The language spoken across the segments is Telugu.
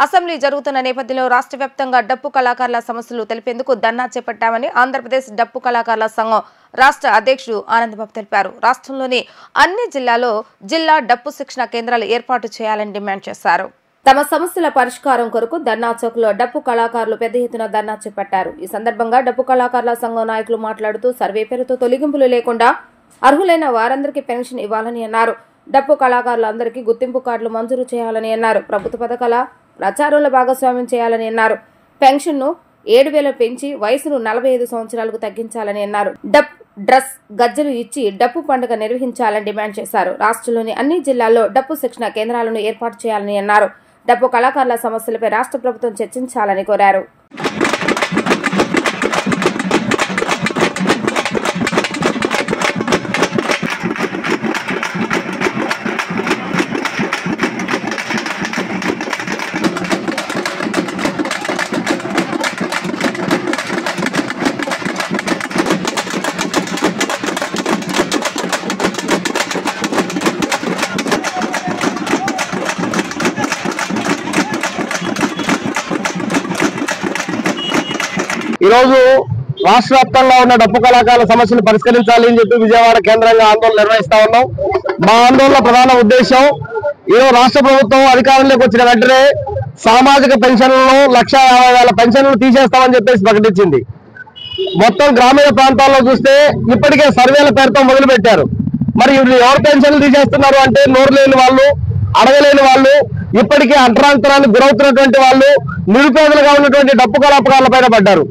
అసెంబ్లీ జరుగుతున్న నేపథ్యంలో రాష్ట్ర వ్యాప్తంగా డప్పు కళాకారుల సమస్యలు తెలిపేందుకు ధర్నా చేపట్టామని ఆంధ్రప్రదేశ్ డప్పు కళాకారుల సంఘం రాష్ట్ర అధ్యక్షుడు ఆనందబాబు తెలిపారు. రాష్ట్రంలోని అన్ని జిల్లాల్లో జిల్లా డప్పు శిక్షణ కేంద్రాలు ఏర్పాటు చేయాలని డిమాండ్ చేశారు. తమ సమస్యల పరిష్కారం కొరకు ధర్నా చౌక్లో డప్పు కళాకారులు పెద్ద ఎత్తున ధర్నా చేపట్టారు. ఈ సందర్భంగా డప్పు కళాకారుల సంఘం నాయకులు మాట్లాడుతూ సర్వే పేరుతో తొలగింపులు లేకుండా అర్హులైన వారందరికీ పెన్షన్ ఇవ్వాలని అన్నారు. డప్పు కళాకారులందరికీ గుర్తింపు కార్డులు మంజూరు చేయాలని అన్నారు. ప్రభుత్వ పథకాల ప్రచారంలో భాగస్వామ్యం చేయాలని అన్నారు. పెన్షన్ను 7,000 పెంచి వయసును 45 సంవత్సరాలకు తగ్గించాలని అన్నారు. డప్ డ్రెస్ గజ్జలు ఇచ్చి డప్పు పండుగ నిర్వహించాలని డిమాండ్ చేశారు. రాష్ట్రంలోని అన్ని జిల్లాల్లో డప్పు శిక్షణ కేంద్రాలను ఏర్పాటు చేయాలని అన్నారు. డప్పు కళాకారుల సమస్యలపై రాష్ట్ర ప్రభుత్వం చర్చించాలని కోరారు. ఈ రోజు రాష్ట్ర వ్యాప్తంగా ఉన్న డప్పు కళాకారుల సమస్యలు పరిష్కరించాలి అని చెప్పి విజయవాడ కేంద్రంగా ఆందోళన నిర్వహిస్తా ఉన్నాం. మా ఆందోళన ప్రధాన ఉద్దేశం, ఈరోజు రాష్ట్ర ప్రభుత్వం అధికారంలోకి వచ్చిన వెంటనే సామాజిక పెన్షన్లను 1,50,000 పెన్షన్లు తీసేస్తామని చెప్పేసి ప్రకటించింది. మొత్తం గ్రామీణ ప్రాంతాల్లో చూస్తే ఇప్పటికే సర్వేల పేరుతో మొదలు పెట్టారు. మరి ఎవరు పెన్షన్లు తీసేస్తున్నారు అంటే నోరు లేని వాళ్ళు, అడగలేని వాళ్ళు, ఇప్పటికే అర్ధరాంతరానికి గురవుతున్నటువంటి వాళ్ళు, నిరుపేదలుగా ఉన్నటువంటి డప్పు కళాకారుల పైన పడ్డారు.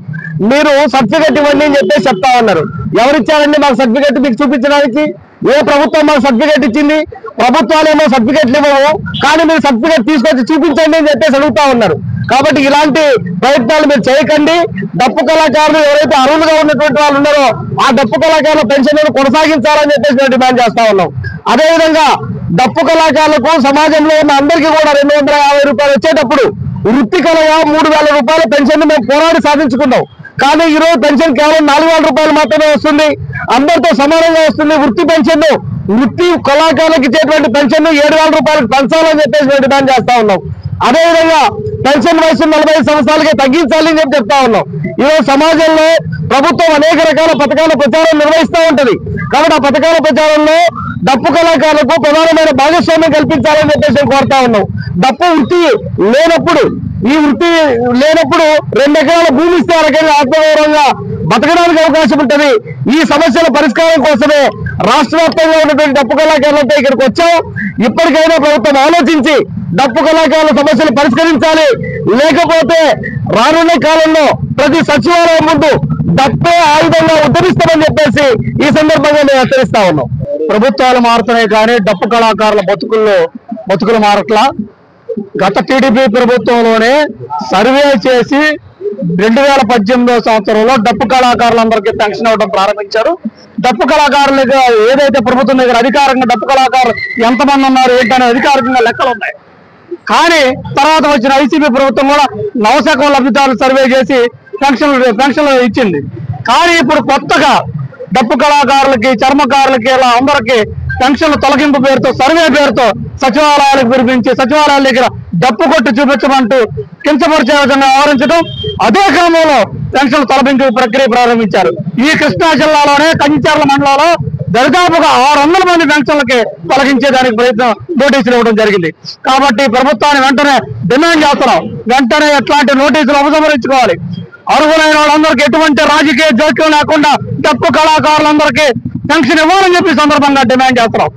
మీరు సర్టిఫికెట్ ఇవ్వండి అని చెప్పేసి చెప్తా ఉన్నారు. ఎవరిచ్చారండి మాకు సర్టిఫికెట్ మీకు చూపించడానికి? ఏ ప్రభుత్వం మాకు సర్టిఫికెట్ ఇచ్చింది? ప్రభుత్వాలు ఏమో సర్టిఫికెట్లు ఇవ్వవు, కానీ మీరు సర్టిఫికెట్ తీసుకొచ్చి చూపించండి అని చెప్పేసి అడుగుతా ఉన్నారు. కాబట్టి ఇలాంటి ప్రయత్నాలు మీరు చేయకండి. డప్పు కళాకారులు ఎవరైతే అర్హులుగా ఉన్నటువంటి వాళ్ళు ఉన్నారో ఆ డప్పు కళాకారుల పెన్షన్లను కొనసాగించాలని చెప్పేసి మేము డిమాండ్ చేస్తా ఉన్నాం. అదేవిధంగా డప్పు కళాకారులకు సమాజంలో ఉన్న అందరికీ కూడా 250 రూపాయలు వచ్చేటప్పుడు వృత్తి కళగా 3,000 రూపాయల పెన్షన్ మేము పోరాడి సాధించుకున్నాం. కానీ ఈ రోజు పెన్షన్ కేవలం 4,000 రూపాయలు మాత్రమే వస్తుంది. అందరితో సమానంగా వస్తుంది వృత్తి పెన్షన్. వృత్తి కళాకారులకు ఇచ్చేటువంటి పెన్షన్ 7,000 రూపాయలకు పెంచాలని చెప్పేసి మేము డిమాండ్ చేస్తా ఉన్నాం. అదేవిధంగా పెన్షన్ వయసు 45 సంవత్సరాలకే తగ్గించాలి అని చెప్తా ఉన్నాం. ఈరోజు సమాజంలో ప్రభుత్వం అనేక రకాల పథకాల ప్రచారం నిర్వహిస్తూ ఉంటది. కాబట్టి ఆ పథకాల ప్రచారంలో డప్పు కళాకారులకు ప్రధానమైన భాగస్వామ్యం కల్పించాలని చెప్పేసి కోరుతా ఉన్నాం. డప్పు వృత్తి లేనప్పుడు, ఈ వృత్తి లేనప్పుడు 2 ఎకరాల భూమి ఇస్తే రకంగా ఆత్మగౌరవంగా బతకడానికి అవకాశం ఉంటుంది. ఈ సమస్యల పరిష్కారం కోసమే రాష్ట్ర వ్యాప్తంగా ఉన్నటువంటి డప్పు కళాకారులతో ఇక్కడికి వచ్చాం. ఇప్పటికైనా ప్రభుత్వం ఆలోచించి డప్పు కళాకారుల సమస్యలు పరిష్కరించాలి. లేకపోతే రానున్న కాలంలో ప్రతి సచివాలయం ముందు డప్పే ఆయుధంగా ఉద్ధరిస్తామని చెప్పేసి ఈ సందర్భంగా మేము హెచ్చరిస్తా ఉన్నాం. ప్రభుత్వాలు మారుతున్నాయి కానీ డప్పు కళాకారుల బతుకులు మారట్లా. గత టీడీపీ ప్రభుత్వంలోనే సర్వే చేసి 2018 సంవత్సరంలో డప్పు కళాకారులందరికీ పెన్షన్ ఇవ్వడం ప్రారంభించారు. డప్పు కళాకారులకు ఏదైతే ప్రభుత్వం దగ్గర అధికారంగా డప్పు కళాకారులు ఎంతమంది ఉన్నారు ఏంటనే అధికారికంగా లెక్కలు ఉన్నాయి. కానీ తర్వాత వచ్చిన వైసీపీ ప్రభుత్వం కూడా నవశాఖ లబ్ధిదారులు సర్వే చేసి పెన్షన్లు ఇచ్చింది. కానీ ఇప్పుడు కొత్తగా డప్పు కళాకారులకి, చర్మకారులకి ఇలా అందరికీ పెన్షన్ల తొలగింపు పేరుతో, సర్వే పేరుతో సచివాలయాలకు పిలిపించి సచివాలయాల దగ్గర డప్పు కొట్టి చూపించమంటూ కించపరిచే విధంగా వ్యవహరించడం, అదే క్రమంలో పెన్షన్ల తొలగింపు ప్రక్రియ ప్రారంభించారు. ఈ కృష్ణా జిల్లాలోనే కంచిచర్ల మండలంలో దరిదాపుగా 600 మంది పెన్షన్లకి తొలగించేదానికి ప్రయత్నం నోటీసులు ఇవ్వడం జరిగింది. కాబట్టి ప్రభుత్వాన్ని వెంటనే డిమాండ్ చేస్తున్నాం, వెంటనే ఎట్లాంటి నోటీసులు ఉపసంహరించుకోవాలి. అర్హులైన వాళ్ళందరికీ ఎటువంటి రాజకీయ జోక్యం లేకుండా డప్పు కళాకారులందరికీ పెన్షన్ ఇవ్వాలని చెప్పి సందర్భంగా డిమాండ్ చేస్తున్నాం.